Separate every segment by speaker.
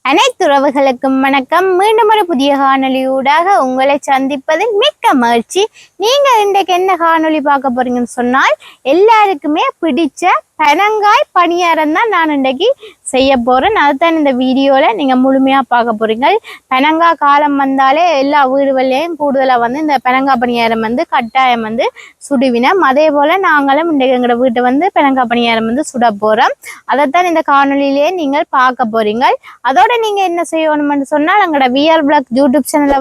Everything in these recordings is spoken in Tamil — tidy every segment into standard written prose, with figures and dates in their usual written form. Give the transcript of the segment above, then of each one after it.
Speaker 1: அனைத்து உறவுகளுக்கும் வணக்கம். மீண்டும் ஒரு புதிய காணொலியூடாக உங்களை சந்திப்பதில் மிக்க மகிழ்ச்சி. நீங்க இன்றைக்கு என்ன காணொலி பார்க்க போறீங்கன்னு சொன்னால், எல்லாருக்குமே பிடிச்ச பனங்காய் பணியாரம் தான் நான் இன்றைக்கு செய்ய போறேன். அதுதான் இந்த வீடியோல நீங்க முழுமையா பார்க்க போறீங்க. பனங்காய் காலம் வந்தாலே எல்லா வீடுகள்லையும் கூடுதலா இந்த பனங்காய் பணியாரம் கட்டாயம் சுடுவினம். அதே போல நாங்களும் இன்றைக்கு எங்களோட வீட்டை பனங்காய் பணியாரம் சுட போறோம். அதைத்தான் இந்த காணொலியிலேயே நீங்கள் பார்க்க போறீங்க. அதோட நீங்க என்ன செய்யணும்னு சொன்னால், எங்களோட விஆர் பிளாக் யூடியூப் சேனலை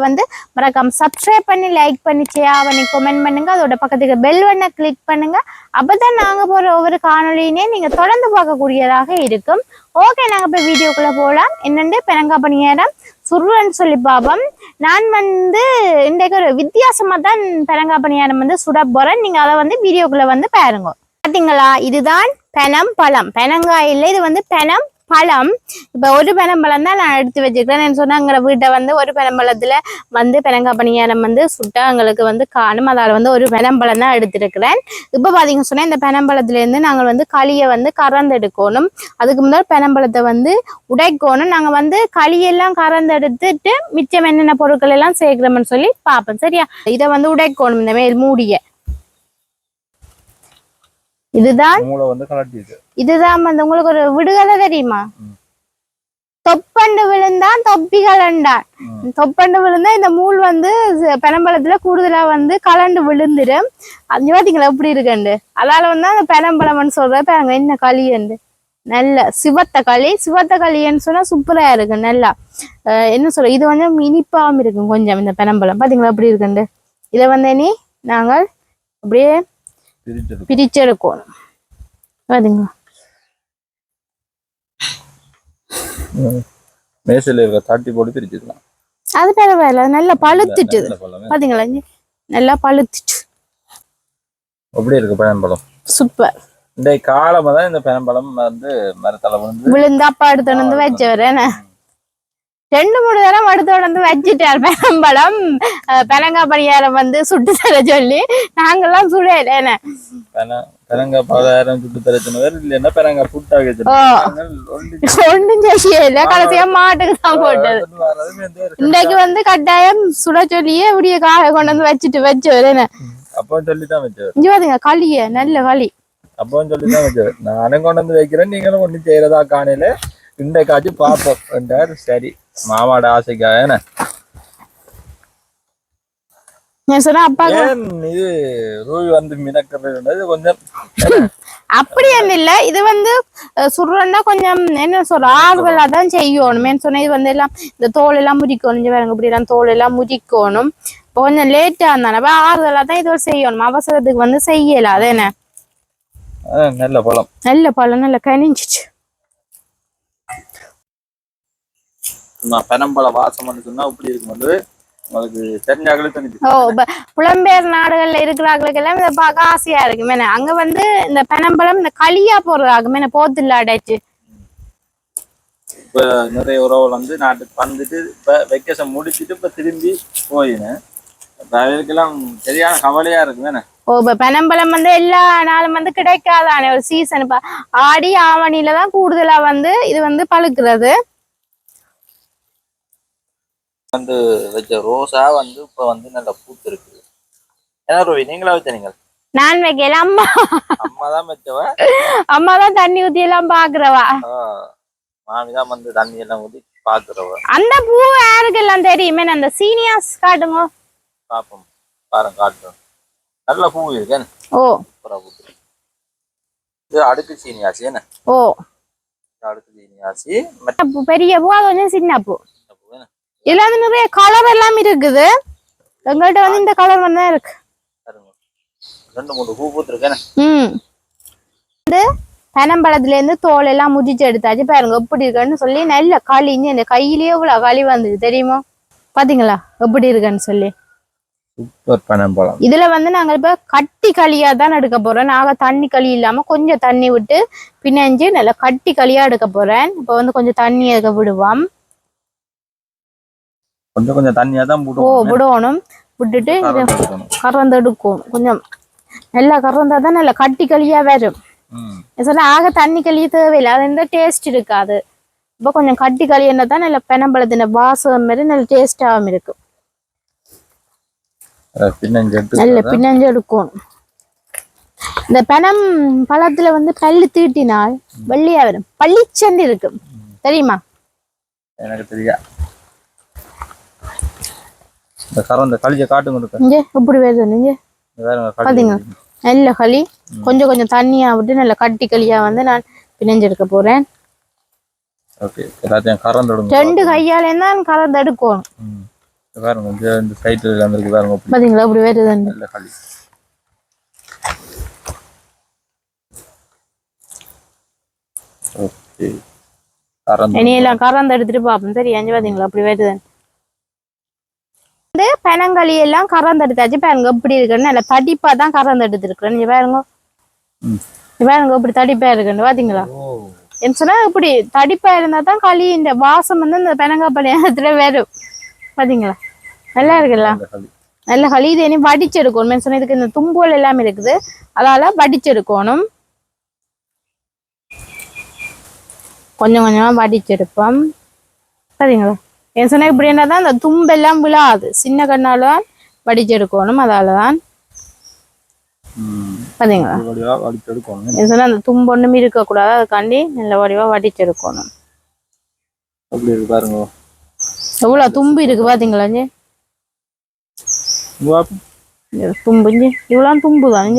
Speaker 1: மறக்காம சப்ஸ்கிரைப் பண்ணி, லைக் பண்ணி, ஷேர் பண்ணி, கமெண்ட் பண்ணுங்க. அதோட பக்கத்துக்கு பெல் பட்டனை கிளிக் பண்ணுங்க. அப்பதான் நாங்க போற ஒவ்வொரு காணொலியினே நீங்க தொடர்ந்து பார்க்கக்கூடியதாக இருக்கும். ஓகே, நாங்க போய் வீடியோக்குள்ள போகலாம். என்னண்டு பனங்காய் பணியாரம் சுடுறேன்னு சொல்லி பாப்போம். நான் இன்றைக்கு ஒரு வித்தியாசமா தான் பனங்காய் பணியாரம் சுட போறேன். நீங்க அதை வீடியோக்குள்ள பாருங்க. பாத்தீங்களா, இதுதான் பனம் பனங்காய் இல்லை, இது பனம் பழம். இப்ப ஒரு பனம்பழம் தான் நான் எடுத்து வச்சிருக்கேன். சொன்னா எங்களை வீட்டை ஒரு பனம்பழத்துல பனங்காய் பணியாரம் சுட்டா எங்களுக்கு காணும். அதால ஒரு பனம்பழம் தான் எடுத்திருக்கிறேன். இப்ப பாத்தீங்க சொன்னா, இந்த பனம்பழத்துல இருந்து நாங்கள் களியை கறந்தெடுக்கணும். அதுக்கு முதல் பனம்பழத்தை உடைக்கணும். நாங்க களியெல்லாம் கறந்தெடுத்துட்டு மிச்சம் என்னென்ன பொருட்கள் எல்லாம் சேர்க்கிறோம்னு சொல்லி பார்ப்போம். சரியா, இதை உடைக்கணும். இந்த மேல் மூடிய இதுதான் உங்களுக்கு ஒரு விடுதலை தெரியுமா? தொப்பண்டு விழுந்தான் தொப்பிகளண்டான். தொப்பண்டு விழுந்தா இந்த மூல் பனம்பழத்துல கூடுதலா கலண்டு விழுந்துடும். அது பாத்தீங்களா எப்படி இருக்குண்டு. அதால அந்த பனம்பழம்னு சொல்றப்ப அங்க என்ன களியண்டு நல்ல சிவத்த களின்னு சொன்னா சூப்பரா இருக்கு. நல்லா என்ன சொல்ற, இது இனிப்பாவும் இருக்கும் கொஞ்சம். இந்த பனம்பழம் பாத்தீங்களா எப்படி இருக்குண்டு. இதை நீ நாங்கள் அப்படியே பிரிச்செடுக்கணும். பாத்தீங்களா,
Speaker 2: மேசையில இருக்க தாட்டி போட்டு பிரிச்சுக்கலாம்.
Speaker 1: அது பரவாயில்ல, நல்லா பழுத்துட்டு. பாத்தீங்களா, நல்லா பழுத்துட்டு
Speaker 2: அப்படி இருக்கு பனம்பழம்.
Speaker 1: சூப்பர்.
Speaker 2: இந்த காலமா தான் இந்த பனம்பழம் மரத்தலை
Speaker 1: விழுந்தா எடுத்து வச்சவரேன 2-3 தரம் எடுத்து வச்சுட்டார். பனம்பழம் பனங்காய் பணியாரம் சுட்டு தர சொல்லி நாங்கெல்லாம் சுடல.
Speaker 2: பனங்காய் பலகாரம் சுட்டு தர சொன்னவர் இல்லைன்னா பனங்காய் புட்டாக
Speaker 1: ஒன்றும் செய்யல. கடைசியா மாட்டுக்கு தான் போட்டது. இன்னைக்கு கட்டாயம் சுட சொல்லியே இப்படியே காய கொண்டு வச்சுட்டு
Speaker 2: அப்போ சொல்லிதான் வச்சவர்.
Speaker 1: இங்க பாத்தீங்க களிய நல்ல களி.
Speaker 2: அப்போ சொல்லிதான் வச்சவர். நானும் கொண்டு வைக்கிறேன், நீங்களும் ஒண்ணு செய்யறதா காணையில இன்றைக்காச்சு பாப்போம் என்றார். சரி, மாமாட ஆசைக்காக என்ன
Speaker 1: அப்பா
Speaker 2: இது ரூபி மினக்கிறது கொஞ்சம்
Speaker 1: அப்படி இல்ல. இது சுடுறா கொஞ்சம் என்ன சொல்ற ஆறுதலா தான் செய்யணும். சொன்ன இது எல்லாம் இந்த தோல் எல்லாம் முறிக்கணும். பாருங்க, இப்படி எல்லாம் தோல் எல்லாம் முறிக்கணும். இப்போ கொஞ்சம் லேட்டா இருந்தானே ஆறுதலா தான் இது செய்யணும். அவசரத்துக்கு செய்யல. அது என்ன
Speaker 2: நல்ல பழம்
Speaker 1: நல்ல கனிஞ்சிச்சு.
Speaker 2: பனம்பழ வாசம் சொன்னா இப்படி இருக்கும். உங்களுக்கு தெரிஞ்சாக்களுக்கு
Speaker 1: புலம்பெயர் நாடுகள்ல இருக்கிறார்களுக்கு எல்லாம் இதை பார்க்க ஆசையா இருக்கு. அங்க இந்த பனம்பழம் இந்த களியா போடுறாங்க போத்துல அடைச்சு.
Speaker 2: இப்ப நிறைய உறவுகள் நாட்டுக்கு வந்துட்டு இப்ப வெக்கேஷன் முடிச்சுட்டு இப்ப திரும்பி போயினேன். அவர்களுக்கெல்லாம் சரியான கவலையா இருக்கு.
Speaker 1: இப்ப பனம்பழம் எல்லா நாளும் கிடைக்காதானே. ஒரு சீசன் இப்ப ஆடி ஆவணியில தான் கூடுதலா இது பழுக்கிறது.
Speaker 2: வச்ச ரோசா இப்ப நல்ல பூத்து இருக்குது. ஏன்னா ரவி, நீங்களா வச்ச? நீங்கள்
Speaker 1: நான் வைக்கல,
Speaker 2: அம்மா தான் வச்சவ.
Speaker 1: அம்மா தான் தண்ணி ஊத்தி எல்லாம் பாக்குறவா.
Speaker 2: மாமிதான் தண்ணி எல்லாம் ஊத்தி பாக்குறவ.
Speaker 1: அந்த பூ யாருக்கு எல்லாம் தெரியுமே. அந்த சீனியாஸ் காட்டுங்க
Speaker 2: பாப்போம். பாருங்க, காட்டுறோம். நல்ல பூ இருக்கேன். இது அடுக்கு சீனியாசி என்ன? அடுக்கு சீனியாசி
Speaker 1: பெரிய பூ, அது கொஞ்சம் சின்ன பூ. இதுல நிறைய கலர் எல்லாம் இருக்குது. எங்கள்கிட்ட இந்த கலர் தான் இருக்கு.
Speaker 2: 2-3 பூ பூத்துருக்கேன்.
Speaker 1: பனம்பழத்துல இருந்து தோல் எல்லாம் முதிச்சு எடுத்தாச்சு. பாருங்க எப்படி இருக்குன்னு சொல்லி நல்ல களி. இந்த கையிலேயே இவ்வளவு களி வந்தது தெரியுமா? பாத்தீங்களா எப்படி இருக்குன்னு சொல்லி.
Speaker 2: சூப்பர் பனம்பழம்.
Speaker 1: இதுல நாங்க இப்ப கட்டி களியா தான் எடுக்க போறோம். நாங்க தண்ணி களி இல்லாம கொஞ்சம் தண்ணி விட்டு பிணைஞ்சு நல்லா கட்டி களியா எடுக்க போறேன். இப்ப கொஞ்சம் தண்ணி எடுக்க விடுவோம்.
Speaker 2: கொஞ்சம் தண்ணியா தான்
Speaker 1: விடணும். விட்டுட்டு கறந்தெடுக்கும். கொஞ்சம் நல்லா கறந்தா தான் நல்லா கட்டி களியா வரும். ஆக தண்ணி களி தேவையில்லை. அது டேஸ்ட் இருக்காது. இப்போ கொஞ்சம் கட்டி களி என்ன தான் நல்ல பெனம்பழத்தின வாசம் மாதிரி நல்ல டேஸ்டாகவும் இருக்கும். நல்ல பின்னஞ்சு எடுக்கணும். இந்த பெனம் பழத்துல வந்து பல்லு தீட்டினால் வெள்ளையா வரும், பள்ளிச்சண்டு இருக்கும் தெரியுமா?
Speaker 2: எனக்கு தெரியா. இந்த கரந்த களியை காட்டுங்க.
Speaker 1: இங்கே எப்படி வருது நீங்க பாத்தீங்க? நல்ல களி கொஞ்சம் கொஞ்சம் தண்ணியா விட்டு நல்ல கட்டி களியா வந்து நான் பிணைஞ்செடுக்க போறேன். ரெண்டு கையாலே தான் கலந்து எடுக்கணும். பாத்தீங்களா இப்படி வருது. இனியெல்லாம் கறந்து எடுத்துட்டு பாப்போம். சரி அஞ்சு பாத்தீங்களா அப்படி வருது. வந்து பெனங்களி எல்லாம் கறந்து எடுத்தாச்சு. பாருங்க இப்படி இருக்குன்னு நல்ல தடிப்பா தான் கறந்து எடுத்து இருக்கிறேன். நீங்க பாருங்க பாருங்க இப்படி தடிப்பா இருக்குன்னு பாத்தீங்களா? என்ன சொன்னா இப்படி தடிப்பா இருந்தா தான் களி இந்த வாசம் வந்து இந்த பெனங்காய் பணியாரத்துல வரும். பாத்தீங்களா நல்லா இருக்குல்ல? நல்ல களி. இது இனி வடிச்செடுக்கணும். சொன்னா இதுக்கு இந்த தும்போல் எல்லாமே இருக்குது, அதால வடிச்செடுக்கணும். கொஞ்சம் கொஞ்சமா வடிச்செடுப்போம். சரிங்களா? என் சொன்னா இப்படி என்னதான் அந்த தும்பெல்லாம் விழாது, சின்ன கண்ணால வடிச்செடுக்கணும். அதாலதான் பாத்தீங்களா என் சொன்னா அந்த தும்பு ஒண்ணுமே இருக்க கூடாது, அதுக்காண்டி நல்ல வடிவா வடிச்செடுக்கணும். எவ்வளவு தும்பு இருக்கு பாத்தீங்களா? தும்பு இவ்வளவு தும்பு தான்.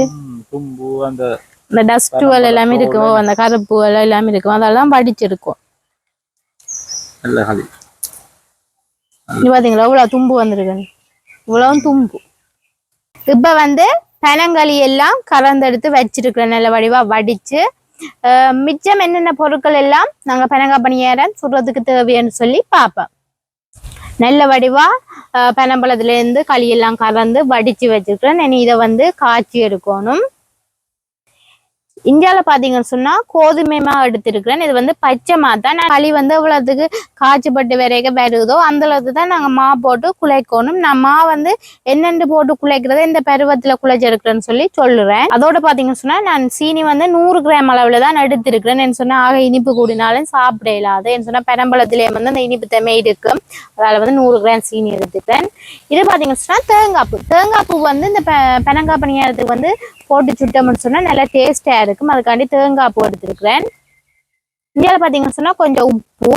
Speaker 1: அந்த டஸ்டுவல் எல்லாமே இருக்கும், அந்த கருப்பு எல்லாமே இருக்கும், அதெல்லாம் வடிச்செடுக்கும். பாத்தீங்களா இவ்வளவு தும்பு வந்திருக்கு, இவ்வளவு தும்பு. இப்ப வந்து பெனங்களி எல்லாம் கலந்தெடுத்து வச்சிருக்கிறேன் நல்ல வடிவா வடிச்சு. மிச்சம் என்னென்ன பொருட்கள் எல்லாம் நாங்க பெனங்காய் பணியாரம் சுடுறதுக்கு தேவைன்னு சொல்லி பார்ப்போம். நல்ல வடிவா பெனம்பழத்துல இருந்து களியெல்லாம் கலந்து வடிச்சு வச்சிருக்கிறேன். இனி இதை வந்து காய்ச்சி எடுக்கணும். இந்தியாவில் பார்த்தீங்கன்னு சொன்னா கோதுமை மா எடுத்திருக்கிறேன். இது வந்து பச்சை மா தான். களி வந்து எவ்வளவுக்கு காய்ச்சப்பட்டு வரைக்கும் வருதோ அந்த அளவுக்கு தான் நாங்கள் மா போட்டு குழைக்கணும். நான் மா வந்து என்னென்று போட்டு குழைக்கிறத இந்த பருவத்தில் குழைச்செடுக்கிறேன்னு சொல்லி சொல்லுறேன். அதோட பார்த்தீங்கன்னு சொன்னா நான் சீனி வந்து 100 கிராம் அளவில் தான் எடுத்திருக்கிறேன். என்ன சொன்னா ஆக இனிப்பு கூடினாலும் சாப்பிட இல்லாது. என்ன சொன்னா பெரம்பழத்திலே வந்து அந்த இனிப்பு தன்மை இருக்கும், அதால வந்து 100 கிராம் சீனி எடுத்துக்கிறேன். இது பார்த்தீங்கன்னு சொன்னா தேங்காய் பூ வந்து இந்த பெனங்காய் பணியாரத்துக்கு வந்து போட்டு சுட்டோம்னு சொன்னா நல்லா டேஸ்டா இருக்கும், அதுக்காண்டி தேங்காய் பூ எடுத்துருக்கிறேன். இந்தியாவில் பார்த்தீங்கன்னு சொன்னா கொஞ்சம் உப்பு,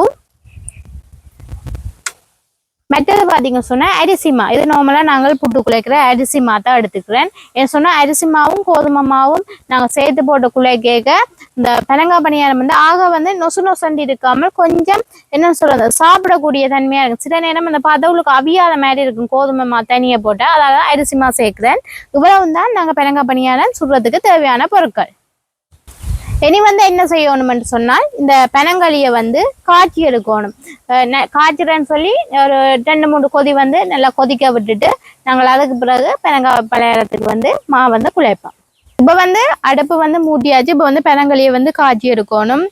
Speaker 1: மற்றது பார்த்தீங்கன்னு சொன்னா அரிசி மா. இது நார்மலா நாங்கள் புட்டு குழைக்கிற அரிசி மா தான் எடுத்துக்கிறேன். ஏன் சொன்னா அரிசி மாவும் கோதுமை மாவும் நாங்கள் சேர்த்து போட்டு குழைக்க இந்த பெனங்காய் பணியாரம் வந்து ஆக வந்து நொசண்டி இருக்காமல் கொஞ்சம் என்ன சொல்றது சாப்பிடக்கூடிய தன்மையா இருக்கும். சில நேரம் அந்த பதவுளுக்கு அவியாத மாதிரி இருக்கும் கோதுமை மா தனியை போட்டு, அதாவது அரிசி மா சேர்க்கிறேன். இவ்வளவு தான் நாங்கள் பெனங்காய் பணியாரம் சுடுறதுக்கு தேவையான பொருட்கள். இனி வந்து என்ன செய்யணும்னு சொன்னால் இந்த பெனங்களியை வந்து காய்ச்சி எடுக்கணும். காய்ச்சிறேன்னு சொல்லி ஒரு 2-3 கொதி வந்து நல்லா கொதிக்க விட்டுட்டு நாங்கள் அதுக்கு பிறகு பெனங்காய் பணியாரத்துக்கு வந்து மா வந்து குழைப்போம். இப்போ வந்து அடுப்பு வந்து மூட்டியாச்சு. இப்போ வந்து பெனங்களியை வந்து காய்ச்சி எடுக்கணும்.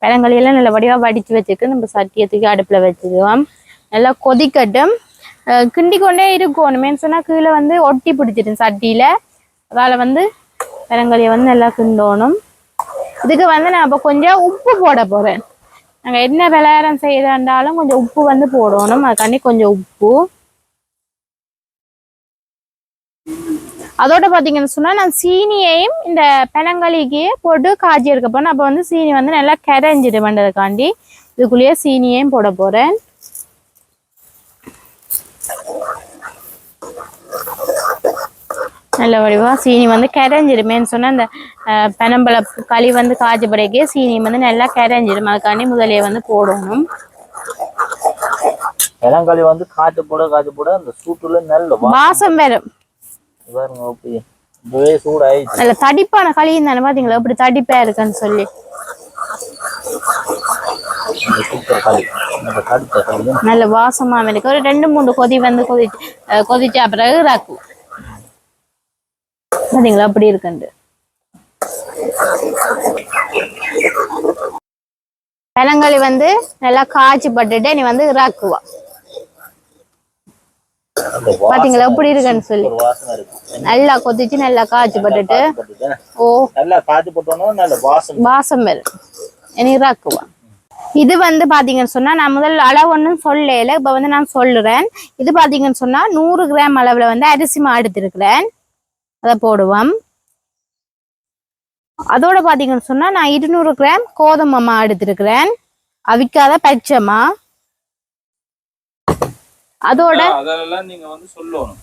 Speaker 1: பெனங்களியெல்லாம் நல்ல வடிவாக வடித்து வச்சுட்டு நம்ம சட்டியை தூக்கி அடுப்பில் வச்சுக்குவோம். நல்லா கொதிக்கட்டும், கிண்டி கொண்டே இருக்கணும். ஏன்னு சொன்னால் கீழே வந்து ஒட்டி பிடிச்சிடும் சட்டியில், அதால் வந்து பெனங்களியை வந்து நல்லா கிண்டணும். இதுக்கு வந்து நான் இப்போ கொஞ்சம் உப்பு போட போகிறேன். நாங்கள் என்ன பலகாரம் செய்யறாலும் கொஞ்சம் உப்பு வந்து போடணும், அதுக்காண்டி கொஞ்சம் உப்பு. அதோட பார்த்தீங்கன்னு சொன்னால் நான் சீனியையும் இந்த பெனங்களிக்கு போட்டு காய்ச்சி எடுக்க போறேன். அப்போ வந்து சீனி வந்து நல்லா கரைஞ்சிடு பண்ணுறதுக்காண்டி இதுக்குள்ளேயே சீனியையும் போட போகிறேன். நல்ல வடிவா சீனி வந்து கரைஞ்சிடுமேன்னு சொன்னா அந்த பெனம்பழ களி வந்து காய்ச்சி படைக்கே சீனி வந்து நல்லா கரைஞ்சிடும், அதுக்காண்டி முதலையை வந்து போடணும்.
Speaker 2: பெனங்களி வந்து காய்ச்சி போட அந்த சூட்டுல நல்ல
Speaker 1: வாசம் வரும். நல்ல தடிப்பான களியும் தானே பாத்தீங்களா இப்படி தடிப்பா இருக்குன்னு சொல்லி. நல்ல வாசமா இருக்கு. ஒரு 2-3 கொதி வந்து கொதிச்சா பிறகு இறக்கும். பாத்தீங்களா அப்படி இருக்குண்டு. பெனங்களி வந்து நல்லா காய்ச்சி பட்டுட்டு நீ வந்து இறாக்குவா. பாத்தீங்களா எப்படி இருக்குன்னு சொல்லி. நல்லா கொதிச்சு நல்லா காய்ச்சி பட்டுட்டு வாசம் வரும். இனி இறாக்குவா. இது வந்து பாத்தீங்கன்னு சொன்னா நான் முதல் அளவு ஒன்றும் சொல்லல, இப்ப வந்து நான் சொல்லுறேன். இது பாத்தீங்கன்னு சொன்னா 100 கிராம் அளவுல வந்து அரிசி மா எடுத்திருக்கிறேன், அதை போடுவோம். அதோட பாத்தீங்கன்னு சொன்னா நான் 200 கிராம் கோதுமை மா எடுத்திருக்கிறேன், அவிக்காத பச்சைமா. அதோட
Speaker 2: அதெல்லாம் நீங்க வந்து சொல்லணும்.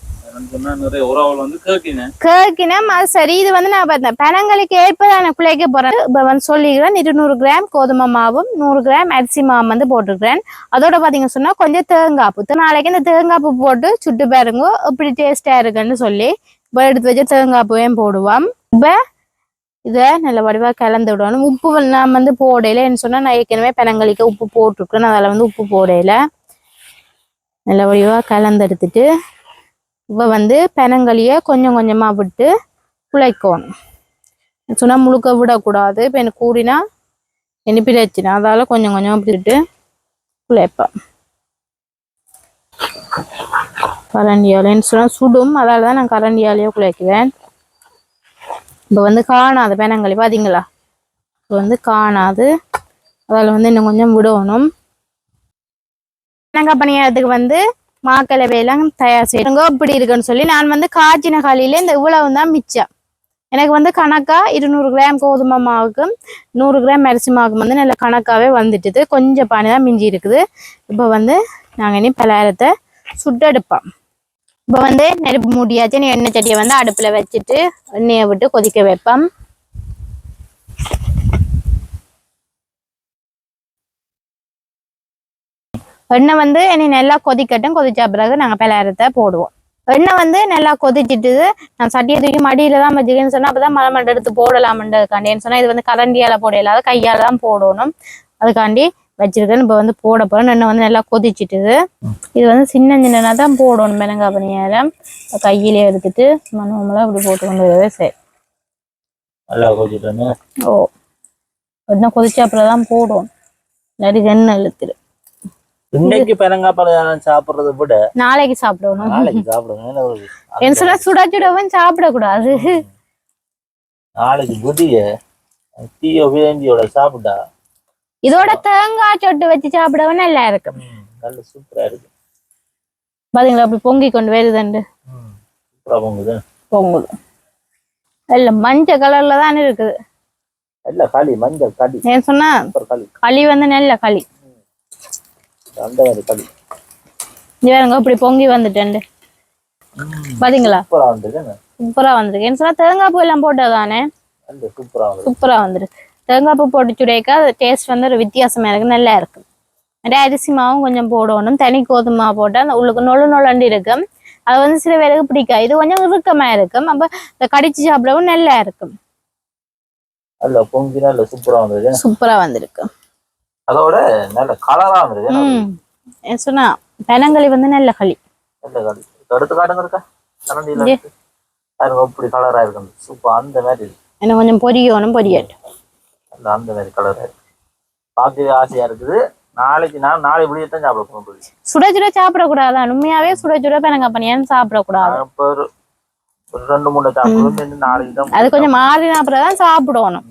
Speaker 2: நிறைய உறவுகள் வந்து
Speaker 1: கேக்கினம். அது சரி, இது வந்து நான் பார்த்தேன் பனங்களுக்கு ஏற்பதான் நான் குழைக்க போறேன். இப்ப வந்து சொல்லிக்கிறேன், 200 கிராம் கோதுமை மாவும் 100 கிராம் அரிசி மாவும் வந்து போட்டிருக்கிறேன். அதோட பாத்தீங்கன்னு சொன்னா கொஞ்சம் தேங்காய்ப்பு, நாளைக்கு இந்த தேங்காய்ப்பு போட்டு சுட்டு பாருங்க எப்படி டேஸ்டா இருக்குன்னு சொல்லி இப்போ எடுத்து வச்சு தேங்காய்ப்பையும் போடுவோம். இப்ப இதை நல்ல வடிவா கலந்து விடணும். உப்பு நான் வந்து போடையில என்ன சொன்னா நான் ஏற்கனவே பனங்களுக்கு உப்பு போட்டிருக்கேன், அதில் வந்து உப்பு போடையில நல்ல வடிவா கலந்து எடுத்துட்டு இப்போ வந்து பனங்களியை கொஞ்சம் கொஞ்சமா விட்டு குழைக்கணும். சொன்னா முழுக்க விடக்கூடாது, இப்போ எனக்கு கூடினா என்ன பிரச்சனை, அதால கொஞ்சம் கொஞ்சம் விட்டுட்டு குழைப்பேன். கரண்டியாலேன்னு சொன்னா சுடும், அதால தான் நான் கரண்டியாலேயே குழைக்குவேன். இப்போ வந்து காணாது பனங்களி பாத்தீங்களா, இப்போ வந்து காணாது, அதில் வந்து இன்னும் கொஞ்சம் விடணும். பனங்காய் பணியாரத்துக்கு வந்து மாக்கலவையெல்லாம் தயார் செய்யுங்க இப்படி இருக்குன்னு சொல்லி நான் வந்து காய்ச்சின காலையில இந்த இவ்வளவு தான் மிச்சம். எனக்கு வந்து கணக்கா 200 கிராம் கோதுமை மாவுக்கும் 100 கிராம் அரிசி மாவுக்கும் வந்து நல்ல கணக்காவே வந்துட்டுது, கொஞ்சம் பானை தான் மிஞ்சி இருக்குது. இப்போ வந்து நாங்கள் இனி பலகாரத்தை சுட்டெடுப்போம். இப்போ வந்து நெருப்பு மூடியாச்சு, எண்ணெய் சட்டியை வந்து அடுப்பில் வச்சுட்டு எண்ணெயை விட்டு கொதிக்க வைப்போம். எண்ணெய் வந்து இனி நல்லா கொதிக்கட்டும், கொதிச்ச பிறகு நாங்கள் பலகாரத்தை போடுவோம். எண்ணெய் வந்து நல்லா கொதிச்சுட்டு நான் சட்டியை தூக்கி மடியில தான் வச்சுக்கேன்னு சொன்னா அப்பதான் மரமண்டை எடுத்து போடலாம்ன்றதுக்காண்டின்னு சொன்னா இது வந்து கரண்டியால போட இல்லாத கையால தான் போடணும், அதுக்காண்டி வச்சிருக்கேன். இப்போ வந்து போட போறேன். எண்ணெய் வந்து நல்லா கொதிச்சுட்டுது. இது வந்து சின்ன சின்னனா தான் போடணும் பனங்காய் பணியாரம். கையிலே எடுத்துட்டு மனமெல்லாம் இப்படி போட்டு கொண்டு வரவே சரி. ஓ, எண்ணெய் கொதிச்ச அப்புறம் தான் போடுவோம், நிறைய எண்ணெய் இழுத்துரு.
Speaker 2: இன்னைக்கு பனங்காய் பலகாரம் சாப்பிடுறத விட
Speaker 1: நாளைக்கு சாப்பிடணும்.
Speaker 2: நாளைக்கு சாப்பிடுங்க.
Speaker 1: என்ன சொன்னா சுட சுடவும் சாப்பிடக்கூடாது.
Speaker 2: நாளைக்கு புதிய தீய வேண்டியோட சாப்பிட்டா
Speaker 1: இதோட தேங்காய் சொட்டு வச்சு சாப்பிடவும் நல்லா இருக்கும்,
Speaker 2: நல்ல சூப்பரா இருக்கு.
Speaker 1: பாத்தீங்களா அப்படி பொங்கி கொண்டு வருதுண்டு, பொங்குது. இல்ல மஞ்சள் கலர்ல தான் இருக்குது.
Speaker 2: இல்ல களி, மஞ்சள் களி.
Speaker 1: ஏன் சொன்னா களி வந்து நல்ல களி,
Speaker 2: அந்த மாதிரி களி.
Speaker 1: இவங்க இப்படி பொங்கி வந்துட்டேன் பாத்தீங்களா, சூப்பரா வந்துருக்கு. ஏன்னு சொன்னா தேங்காய் பூ எல்லாம் போட்டதானே சூப்பரா வந்துருக்கு. தேங்காய் பூ போட்டு சுடையக்கா டேஸ்ட் வந்து ஒரு வித்தியாசமா இருக்கு, நல்லா இருக்கு. நிறைய அரிசி மாவும் கொஞ்சம் போடணும், தனி கோதுமை போட்டா அந்த உள்ளுக்கு நொழு நொழண்டு இருக்கும், அது வந்து சில பேருக்கு பிடிக்காது. இது கொஞ்சம் இறுக்கமா இருக்கும், அப்ப இந்த கடிச்சு சாப்பிடவும் நல்லா இருக்கும். சூப்பரா வந்திருக்கு.
Speaker 2: அதோட நல்ல கலரா வந்திருக்கு.
Speaker 1: சொன்னா பனங்களி வந்து நல்ல களி.
Speaker 2: எடுத்து காட்டுங்க இருக்கா அப்படி கலரா இருக்கு, சூப்பர். அந்த மாதிரி
Speaker 1: என்ன கொஞ்சம் பொரியணும், பொரியட்டும்.
Speaker 2: அந்த மாதிரி கலரா இருக்கு, பார்க்கவே ஆசையா இருக்குது. நாளைக்கு நான் நாளை விடியத்தான் சாப்பிட போகணும்.
Speaker 1: சுட சுட சாப்பிடக்கூடாதான், உண்மையாவே சுட சுட பனங்காய் பணியாரம் சாப்பிடக்கூடாது.
Speaker 2: ஒரு 2-3 சாப்பிடுவோம், நாளைக்கு தான்
Speaker 1: அது கொஞ்சம் மாறின அப்புறம் தான் சாப்பிடணும்.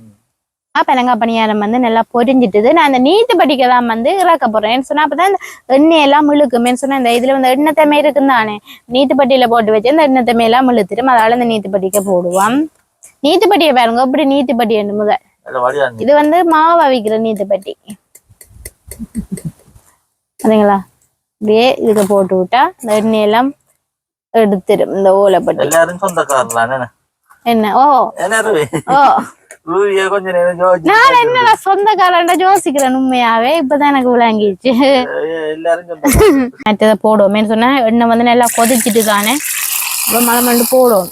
Speaker 1: பனங்காய் பணியாரம் வந்து நல்லா பொரிஞ்சிட்டுது. நான் அந்த நீத்து படிக்க தான் வந்து இறக்க போறேன் சொன்னா அப்பதான் இந்த எண்ணெய் எல்லாம் இழுக்குமே சொன்னா இந்த இதுல வந்து எண்ணெத்தமே இருக்குன்னு தானே நீத்து பட்டியில போட்டு வச்சு இந்த எண்ணெத்தமே எல்லாம் இழுத்துட்டு அதால இந்த நீத்து படிக்க போடுவான். நீத்து பட்டியை பாருங்க இப்படி நீத்து பட்டி முதல். இது வந்து மாவு அவிக்கிற நீத்து பட்டி சரிங்களா, அப்படியே இதுக்கு போட்டு விட்டா இந்த எண்ணெய் எல்லாம் எடுத்துடும். இந்த ஓலைப்பட்டி என்ன ஓ ஓ நான் என்ன சொந்தக்காரன் யோசிக்கிறேன் உண்மையாவே, இப்பதான் எனக்கு விளங்கிடுச்சு. மற்றதை போடுவோம் சொன்னா எண்ணெய் வந்து நல்லா கொதிச்சுட்டு தானே மலமண்டு போடுவோம்.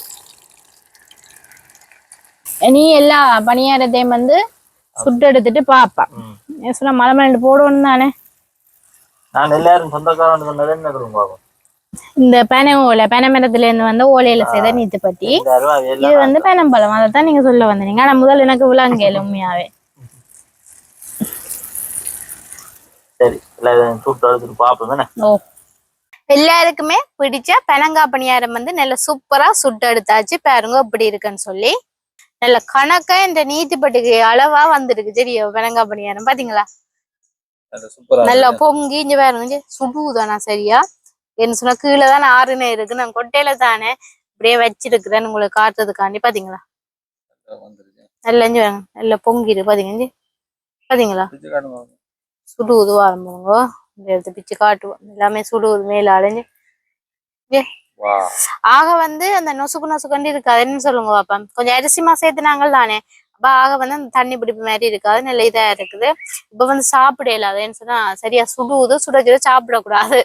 Speaker 1: நீ எல்லா பணியாரத்தையும் வந்து சுட்டு எடுத்துட்டு பாப்பா சொன்னா மலமண்டு போடுவோம் தானே.
Speaker 2: நான் எல்லாரும் சொந்தக்காரன் சொன்னது என்ன பாப்போம்.
Speaker 1: இந்த பனை ஓலை, பனை மரத்துல இருந்து வந்து ஓலையில செய்த நீத்து பட்டி, இது வந்து பனம்பழம். அதைத்தான் நீங்க சொல்ல வந்தீங்க, ஆனா முதல்ல எனக்கு விளங்கல உண்மையாவே. ஓ, எல்லாருக்குமே பிடிச்ச பனங்காய் பணியாரம் வந்து நல்ல சூப்பரா சுட்டு எடுத்தாச்சு பாருங்க இப்படி இருக்குன்னு சொல்லி. நல்ல கணக்கா இந்த நீத்து பட்டிக்கு அளவா வந்துருக்கு தெரியும் பனங்காய் பணியாரம் பாத்தீங்களா.
Speaker 2: சூப்பரா
Speaker 1: நல்லா பொங்கி இங்க பாருங்க சுடுதானா சரியா என்ன சொன்னா கீழே தானே ஆறுனே இருக்கு நான் கொட்டையில தானே இப்படியே வச்சிருக்கிறேன் உங்களுக்கு காட்டுறதுக்காண்டி பாத்தீங்களா
Speaker 2: வந்திருக்கேன்.
Speaker 1: நல்லா இஞ்சி வாங்க நல்லா பொங்கிடு பாத்தீங்க பாத்தீங்களா சுடுவது ஆரம்பிங்க இந்த இடத்த பிச்சு காட்டுவோம் எல்லாமே சுடுவது மேல அலைஞ்சு ஆக வந்து அந்த நொசுக்கு நொசுக்கண்டி இருக்காது என்ன சொல்லுங்க பாப்பா கொஞ்சம் அரிசிமா சேர்த்துனாங்கள் தானே அப்ப ஆக வந்து அந்த தண்ணி பிடிப்பு மாதிரி இருக்காது நல்ல இதா இருக்குது இப்ப வந்து சாப்பிட இல்லாதுன்னு சொன்னா சரியா சுடுவது சுட சாப்பிடக்கூடாது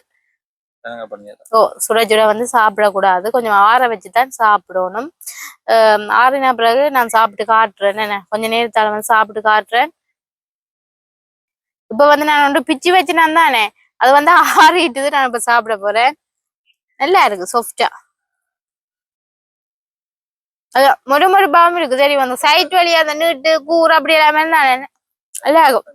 Speaker 1: ஓ சுட வந்து சாப்பிடக்கூடாது கொஞ்சம் ஆற வச்சுதான் சாப்பிடணும் ஆறின பிறகு நான் சாப்பிட்டு காட்டுறேன் என்ன கொஞ்ச நேரத்தால வந்து சாப்பிட்டு காட்டுறேன் இப்ப வந்து நான் ஒன்று பிச்சு வச்சுனான் தானே அது வந்து ஆறிட்டுது நான் இப்ப சாப்பிட போறேன் நல்லா இருக்கு சாஃப்டா அதான் மொறு பாவம் இருக்கு சரி வந்து சைட் வழியா அந்த நீட்டு கூறு அப்படி எல்லாமே தானே நல்லா இருக்கும்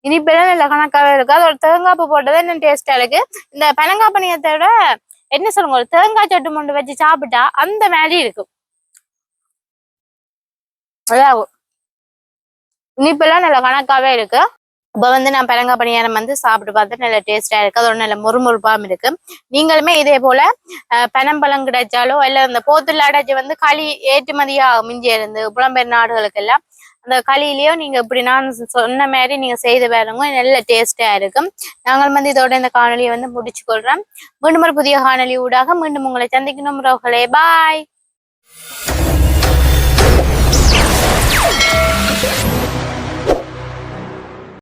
Speaker 1: இனிப்பெல்லாம் நல்ல கணக்காவே இருக்கு அது ஒரு தேங்காய்ப்பு போட்டது என்ன டேஸ்டா இருக்கு இந்த பனங்காய் பணியத்தை விட என்ன சொல்லுங்க ஒரு தேங்காய் சட்டு மொண்டு வச்சு சாப்பிட்டா அந்த மாதிரி இருக்கும் அதாகும் இனிப்பெல்லாம் நல்ல கணக்காவே இருக்கு இப்ப வந்து நான் பனங்காய் பணியாரம் வந்து சாப்பிட்டு பார்த்து நல்ல டேஸ்டா இருக்கு அதோட நல்ல மொறுமொறுப்பாகவும் இருக்கு நீங்களுமே இதே போல பனம்பழம் கிடைச்சாலோ இல்ல இந்த போத்துல அடைச்சி வந்து களி ஏற்றுமதியா மிஞ்சி இருந்து புலம்பெயர் நாடுகளுக்கு எல்லாம் அந்த களியிலயோ நீங்க இப்படி நான் சொன்ன மாதிரி நீங்க செய்து பாருங்க நல்ல டேஸ்டா இருக்கும் நாங்கள் வந்து இதோட இந்த காணொலியை வந்து முடிச்சு கொள்றோம் மீண்டும் ஒரு புதிய காணொலி ஊடாக மீண்டும் உங்களை சந்திக்கணும் உறவுகளே பாய்